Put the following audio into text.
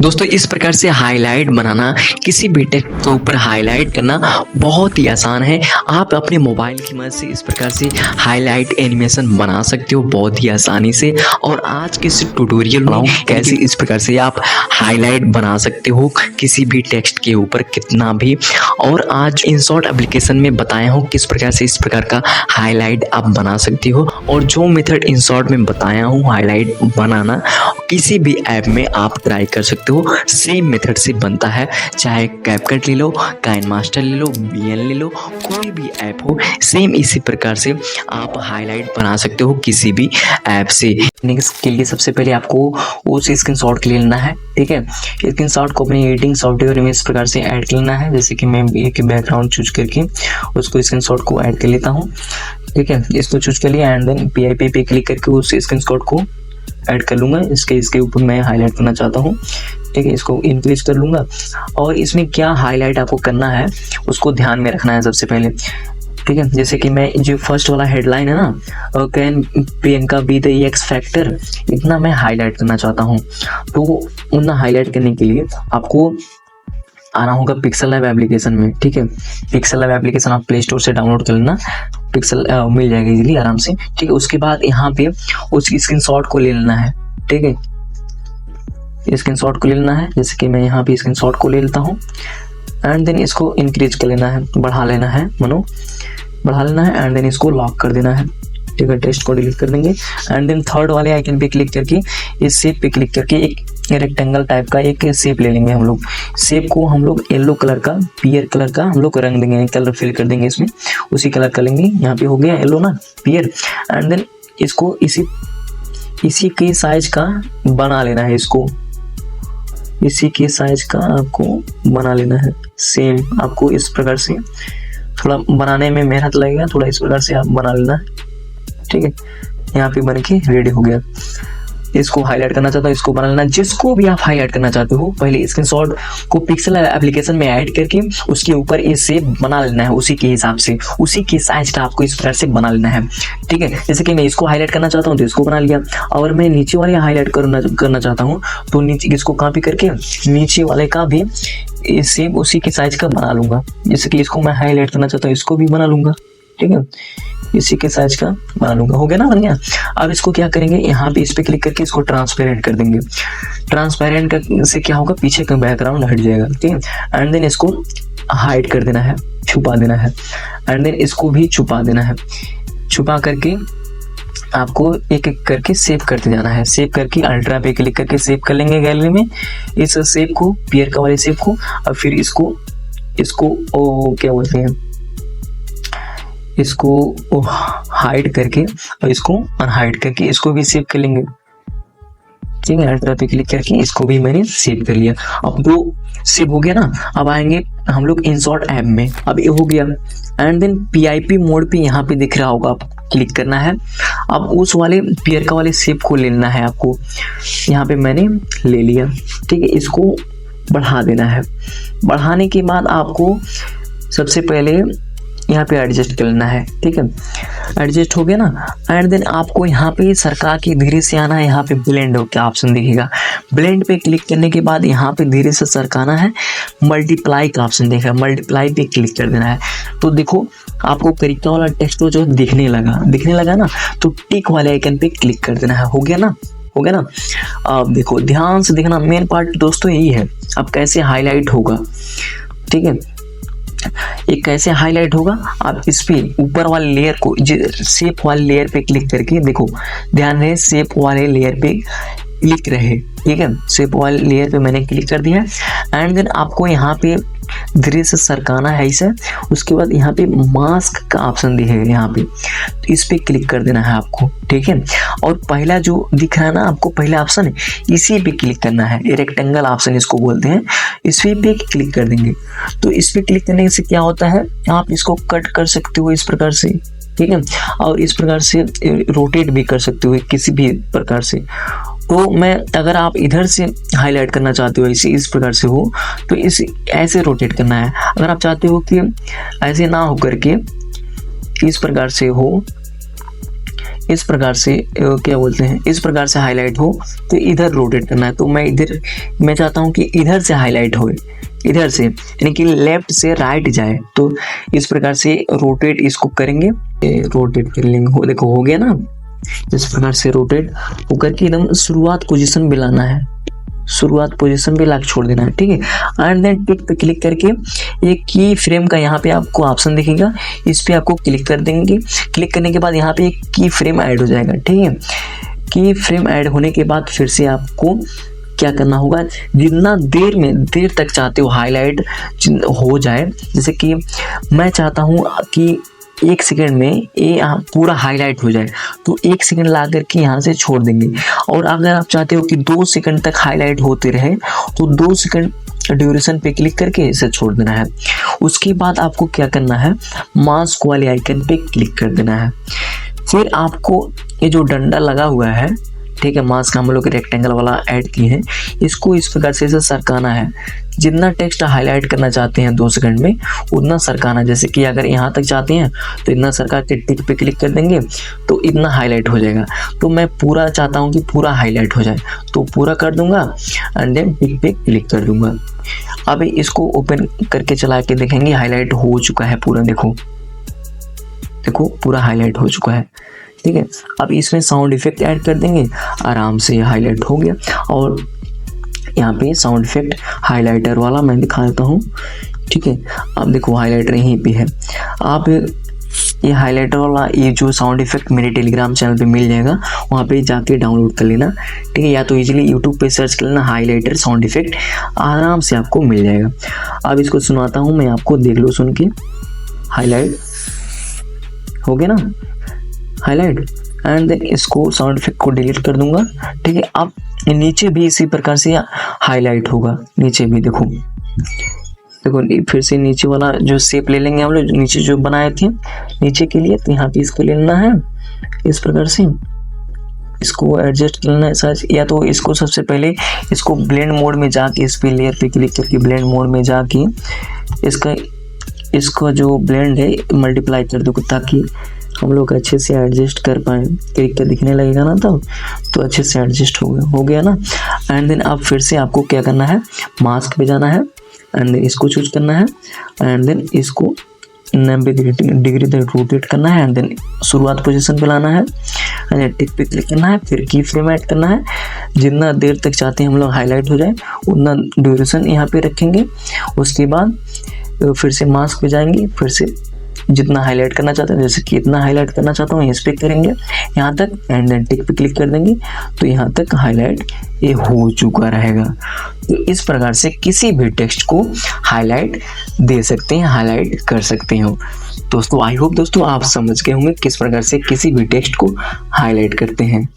दोस्तों इस प्रकार से हाईलाइट बनाना, किसी भी टेक्स्ट के ऊपर हाईलाइट करना बहुत ही आसान है। आप अपने मोबाइल की मदद से इस प्रकार से हाईलाइट एनिमेशन बना सकते हो बहुत ही आसानी से। और आज के इस ट्यूटोरियल में कैसे इस प्रकार से आप हाईलाइट बना सकते हो किसी भी टेक्स्ट के ऊपर कितना भी। और आज InShot एप्लीकेशन में बताया हूँ किस प्रकार से इस प्रकार का हाईलाइट आप बना सकते हो। और जो मेथड InShot में बताया हूँ हाईलाइट बनाना, किसी भी ऐप में आप ट्राई कर सकते हो। सेम मेथड से बनता है, चाहे कैपकट ले लो, काइनमास्टर ले लो, VN ले लो, कोई भी ऐप हो, सेम इसी प्रकार से आप हाईलाइट बना सकते हो किसी भी ऐप से। इसके लिए सबसे पहले आपको उस स्क्रीनशॉट ले लेना है, ठीक है। स्क्रीनशॉट को अपनी एडिटिंग सॉफ्टवेयर में इस प्रकार से ऐड कर लेना है। जैसे कि मैं एक बैकग्राउंड चूज करके उसको स्क्रीनशॉट को ऐड कर लेता हूँ, ठीक है। इसको चूज कर लिया एंड देन PIP पे क्लिक करके उस स्क्रीनशॉट को ऐड कर लूँगा। इसके ऊपर मैं हाईलाइट करना चाहता हूँ, ठीक है। इसको इंक्रीज कर लूँगा और इसमें क्या हाईलाइट आपको करना है उसको ध्यान में रखना है सबसे पहले, ठीक है। जैसे कि मैं जो फर्स्ट वाला हेडलाइन है ना, can Priyanka be the x factor, इतना मैं हाईलाइट करना चाहता हूँ। तो उतना हाईलाइट करने के लिए आपको आना होगा पिक्सल लैब एप्लीकेशन में, ठीक है। पिक्सल लैब एप्लीकेशन आप प्ले स्टोर से डाउनलोड कर लेना, पिक्सल मिल जाएगा इजीली आराम से, ठीक है। उसके बाद यहाँ पे उस स्क्रीनशॉट को ले लेना है, ठीक है। स्क्रीनशॉट को ले लेना है, जैसे कि मैं यहाँ पे स्क्रीनशॉट को ले लेता हूँ एंड देन इसको इंक्रीज कर लेना है, बढ़ा लेना है, बढ़ा लेना है एंड देन इसको लॉक कर देना है, ठीक है। टेक्स्ट को डिलीट कर देंगे एंड देन थर्ड वाले आइकन पे क्लिक करके इस शेप पे क्लिक करके एक रेक्टेंगल टाइप का एक शेप ले लेंगे हम लोग। शेप को हम लोग येलो कलर का, पियर कलर का हम लोग रंग देंगे, कलर फिल कर देंगे इसमें, उसी कलर का लेंगे। यहाँ पे हो गया येलो ना, पियर, एंड देन इसको इसी के साइज का बना लेना है, इसको इसी के साइज का आपको बना लेना है। सेम आपको इस प्रकार से, थोड़ा बनाने में मेहनत लगेगा, थोड़ा इस प्रकार से आप बना लेना है, ठीक है। यहाँ पे बन के रेडी हो गया। इसको हाईलाइट करना चाहता हूँ, इसको बना लेना। जिसको भी आप हाईलाइट करना चाहते हो पहले स्क्रीनशॉट को पिक्सल एप्लीकेशन में ऐड करके उसके ऊपर ये शेप बना लेना है, उसी के हिसाब से, उसी के साइज का आपको इस प्रकार से बना लेना है, ठीक है। जैसे कि मैं इसको हाईलाइट करना चाहता हूँ तो इसको बना लिया, और मैं नीचे वाले हाईलाइट करना चाहता हूँ तो नीचे इसको कॉपी करके नीचे वाले का भी सेम उसी के साइज का बना लूंगा। जैसे कि इसको मैं हाईलाइट करना चाहता हूँ, इसको भी बना लूंगा, ठीक है। इसी के साइज का बना लूंगा, हो गया ना, बन गया। अब इसको क्या करेंगे, यहाँ पे इस पे क्लिक करके इसको ट्रांसपेरेंट कर देंगे। ट्रांसपेरेंट से क्या होगा, पीछे का बैकग्राउंड हट जाएगा, ठीक है। एंड देन इसको हाइड कर देना है, छुपा देना है, एंड देन इसको भी छुपा देना है। छुपा करके आपको एक एक करके सेव करते जाना है। सेव करके अल्ट्रा पे क्लिक करके सेव कर लेंगे गैलरी में इस सेव को, पियर का वाले सेव को। और फिर इसको क्या बोलते हैं, इसको हाइड करके और इसको अनहाइड करके इसको भी सेव कर लेंगे, ठीक है। अल्ट्रा पे क्लिक करके इसको भी मैंने सेव कर लिया। अब दो सेव हो गया ना, अब आएंगे हम लोग InShot ऐप में। अब ये हो गया एंड देन PIP मोड पे यहाँ पे दिख रहा होगा, आप क्लिक करना है। अब उस वाले पियर का वाले शेप को ले लेना है आपको, यहाँ पे मैंने ले लिया, ठीक है। इसको बढ़ा देना है। बढ़ाने के बाद आपको सबसे पहले यहाँ पे एडजस्ट कर लेना है, ठीक है। एडजस्ट हो गया ना, एंड देन आपको यहाँ पे सरका के धीरे से आना है। यहाँ पे ब्लेंड का ऑप्शन दिखेगा, ब्लेंड पे क्लिक करने के बाद यहाँ पे धीरे से सरकाना है। मल्टीप्लाई का ऑप्शन दिखेगा, मल्टीप्लाई पे क्लिक कर देना है। तो देखो आपको करिका वाला टेक्स्ट जो दिखने लगा ना, तो टिक वाले आइकन पे क्लिक कर देना है। हो गया ना। अब देखो ध्यान से देखना, मेन पार्ट दोस्तों यही है, अब कैसे हाईलाइट होगा, ठीक है। ये कैसे हाईलाइट होगा, आप इस पे ऊपर वाले लेयर को, शेप वाले लेयर पे क्लिक करके देखो, ध्यान रहे शेप वाले लेयर पे क्लिक रहे, ठीक है। शेप वाले लेयर पे मैंने क्लिक कर दिया एंड देन आपको यहाँ पे धीरे से सरकाना है इसे। उसके बाद यहाँ पे मास्क का ऑप्शन दिखेगा, यहाँ पे तो इस पे क्लिक कर देना है आपको, ठीक है। और पहला जो दिख रहा है ना आपको, पहला ऑप्शन है, इसी पे क्लिक करना है। रेक्टेंगल ऑप्शन इसको बोलते हैं, इस पे क्लिक कर देंगे। तो इस पे क्लिक करने से क्या होता है, आप इसको कट कर सकते हो इस प्रकार से, ठीक है। और इस प्रकार से रोटेट भी कर सकते हो किसी भी प्रकार से। तो मैं अगर आप इधर से हाईलाइट करना चाहते हो इस प्रकार से हो तो ऐसे रोटेट करना है। अगर आप चाहते हो कि ऐसे ना हो करके इस प्रकार से हो, इस प्रकार से क्या बोलते हैं, इस प्रकार से हाईलाइट हो तो इधर रोटेट करना है। तो मैं चाहता हूँ कि इधर से हाईलाइट हो, इधर से यानी कि लेफ्ट से राइट जाए। तो इस प्रकार से रोटेट इसको करेंगे, रोटेट कर लेंगे। हो देखो हो गया ना, इस प्रकार से रोटेट होकर के एकदम शुरुआत पोजीशन पे लाना है, शुरुआत पोजीशन पे ला के छोड़ देना है, ठीक है। एंड देन टिक पे क्लिक करके एक की फ्रेम का यहाँ पे आपको ऑप्शन दिखेगा, इस पे आपको क्लिक कर देंगे। क्लिक करने के बाद यहाँ पे एक की फ्रेम ऐड हो जाएगा, ठीक है। की फ्रेम ऐड होने के बाद फिर से आपको क्या करना होगा, जितना देर तक चाहते हो हाईलाइट हो जाए, जैसे कि मैं चाहता हूँ कि 1 सेकंड में ये पूरा हाईलाइट हो जाए, तो 1 सेकंड ला करके यहाँ से छोड़ देंगे। और अगर आप चाहते हो कि 2 सेकंड तक हाईलाइट होते रहे तो 2 सेकंड ड्यूरेशन पे क्लिक करके इसे छोड़ देना है। उसके बाद आपको क्या करना है, मास्क वाले आइकन पे क्लिक कर देना है। फिर आपको ये जो डंडा लगा हुआ है, ठीक है, मास्क हम लोग रेक्टेंगल वाला ऐड किए हैं, इसको इस प्रकार से सरकाना है। जितना टेक्स्ट हाईलाइट करना चाहते हैं 2 सेकंड में उतना सरकाना। जैसे कि अगर यहाँ तक चाहते हैं तो इतना सरका के टिक पे क्लिक कर देंगे तो इतना हाईलाइट हो जाएगा। तो मैं पूरा चाहता हूँ कि पूरा हाईलाइट हो जाए, तो पूरा कर दूंगा एंड देन टिक पे क्लिक कर दूंगा। अब इसको ओपन करके चला के देखेंगे, हाईलाइट हो चुका है पूरा। देखो पूरा हाईलाइट हो चुका है, ठीक है। अब इसमें साउंड इफेक्ट ऐड कर देंगे, आराम से हाईलाइट हो गया। और यहाँ पे साउंड इफेक्ट हाईलाइटर वाला मैं दिखा देता हूँ, ठीक है। अब देखो हाईलाइटर यहीं पे है। आप ये हाईलाइटर वाला ये जो साउंड इफेक्ट मेरे टेलीग्राम चैनल पे मिल जाएगा, वहाँ पे जाके डाउनलोड कर लेना, ठीक है। या तो इजीली यूट्यूब पे सर्च कर लेना हाईलाइटर साउंड इफेक्ट, आराम से आपको मिल जाएगा। अब इसको सुनाता हूँ मैं आपको, देख लो सुन के। हाईलाइट हो गया ना हाईलाइट, एंड देन इसको साउंड इफेक्ट को डिलीट कर दूंगा, ठीक है। अब नीचे भी इसी प्रकार से हाईलाइट होगा, नीचे भी देखो फिर से नीचे वाला जो शेप ले लेंगे हम लोग, नीचे जो बनाए थे नीचे के लिए, तो यहाँ पे इसको ले लेना है इस प्रकार से, इसको एडजस्ट कर लेना है। या तो इसको सबसे पहले इसको ब्लेंड मोड में जाके इस पे लेयर पे क्लिक करके ब्लेंड मोड में जाके इसका जो ब्लेंड है मल्टीप्लाई कर दो, ताकि हम लोग अच्छे से एडजस्ट कर पाए। क्लिक कर दिखने लगेगा ना तब तो अच्छे से एडजस्ट हो गया ना। एंड देन अब फिर से आपको क्या करना है, मास्क पे जाना है एंड देन इसको चूज करना है एंड देन इसको 90 डिग्री तक रोटेट करना है एंड देन शुरुआत पोजीशन पे लाना है एंड टिक पे क्लिक करना है। फिर की फ्रेम ऐड करना है, जितना देर तक चाहते हैं हम लोग हाईलाइट हो जाए उतना ड्यूरेशन यहाँ पे रखेंगे। उसके बाद फिर से मास्क पे जाएंगे, फिर से जितना हाईलाइट करना चाहते हैं, जैसे कि इतना हाईलाइट करना चाहता हूँ इस पे करेंगे यहाँ तक एंड देन टिक पे क्लिक कर देंगे, तो यहाँ तक हाईलाइट ये हो चुका रहेगा। तो इस प्रकार से किसी भी टेक्स्ट को हाईलाइट दे सकते हैं, हाईलाइट कर सकते हो। दोस्तों आई होप दोस्तों आप समझ गए होंगे किस प्रकार से किसी भी टेक्स्ट को हाईलाइट करते हैं।